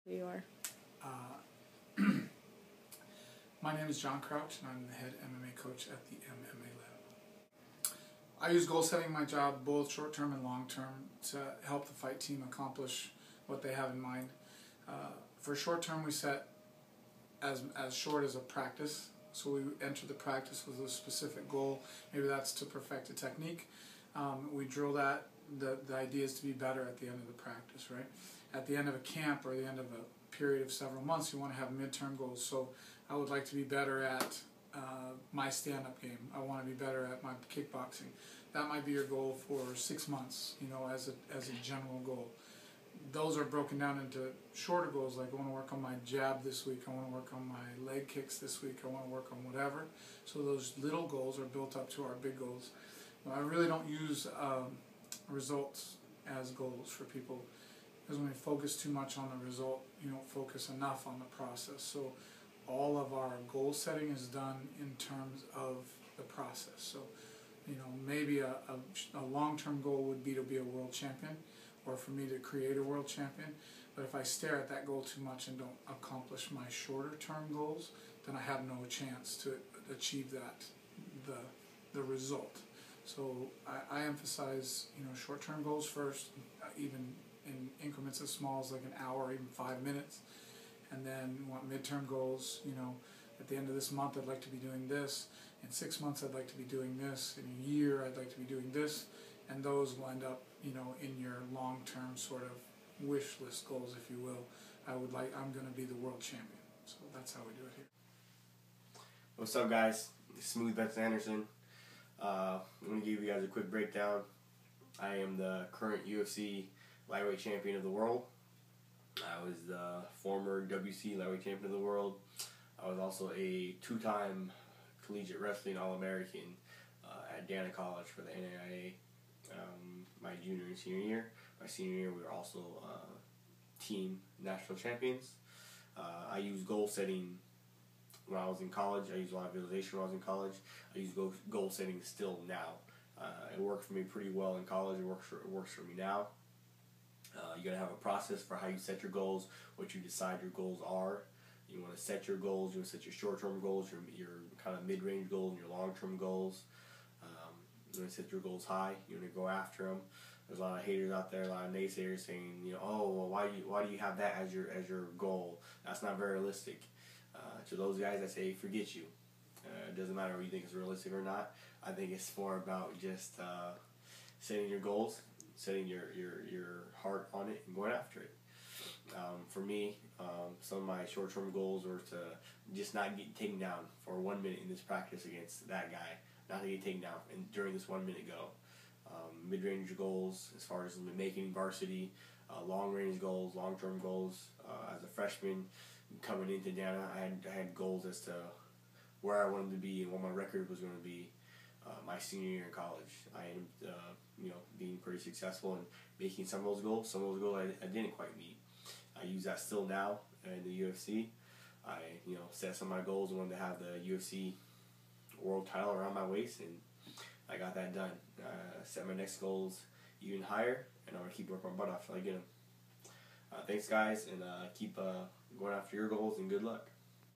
Who you are. My name is John Crouch, and I'm the head MMA coach at the MMALab. I use goal setting in my job, both short-term and long-term, to help the fight team accomplish what they have in mind. For short-term, we set as short as a practice. So we enter the practice with a specific goal. Maybe that's to perfect a technique. We drill that. The idea is to be better at the end of the practice, right? At the end of a camp or the end of a period of several months, you want to have midterm goals. So I would like to be better at my stand-up game. I want to be better at my kickboxing. That might be your goal for 6 months, you know, as a general goal. Those are broken down into shorter goals, like I want to work on my jab this week, I want to work on my leg kicks this week, I want to work on whatever. So those little goals are built up to our big goals. I really don't use results as goals for people, because when we focus too much on the result, you don't focus enough on the process. So all of our goal setting is done in terms of the process. So, you know, maybe a long-term goal would be to be a world champion, or for me to create a world champion. But if I stare at that goal too much and don't accomplish my shorter-term goals, then I have no chance to achieve the result. So I emphasize, you know, short-term goals first, even in increments as small as like an hour, even 5 minutes. And then we want midterm goals, you know, at the end of this month I'd like to be doing this, in 6 months I'd like to be doing this, in a year I'd like to be doing this, and those will end up, you know, in your long-term sort of wish list goals, if you will. I'm going to be the world champion. So that's how we do it here. What's up, guys? Smooth Benson Henderson. I'm going to give you guys a quick breakdown. I am the current UFC lightweight champion of the world. I was the former WC lightweight champion of the world. I was also a 2-time collegiate wrestling All-American at Dana College for the NAIA my junior and senior year. My senior year, we were also team national champions. I used goal setting when I was in college. I used a lot of visualization when I was in college. I use goal setting still now. It worked for me pretty well in college. It works for me now. You gotta have a process for how you set your goals, what you decide your goals are. You want to set your goals. You want to set your short-term goals, your kind of mid-range goals, and your long-term goals. You want to set your goals high. You want to go after them. There's a lot of haters out there, a lot of naysayers saying, you know, oh, well, why do you have that as your goal? That's not very realistic. To those guys, I say, forget you. It doesn't matter what you think is realistic or not. I think it's more about just setting your goals, setting your heart on it, and going after it. For me, some of my short-term goals were to just not get taken down for 1 minute in this practice against that guy, not to get taken down during this 1 minute go. Mid-range goals as far as making varsity, long-range goals, long-term goals. As a freshman coming into Dana, I had goals as to where I wanted to be and what my record was going to be my senior year in college. I ended up being pretty successful in making some of those goals. Some of those goals I didn't quite meet. I use that still now in the UFC. I set some of my goals. I wanted to have the UFC world title around my waist, and I got that done. Set my next goals even higher, and I'm going to keep working my butt off till I get them. Thanks, guys, and keep going after your goals, and good luck.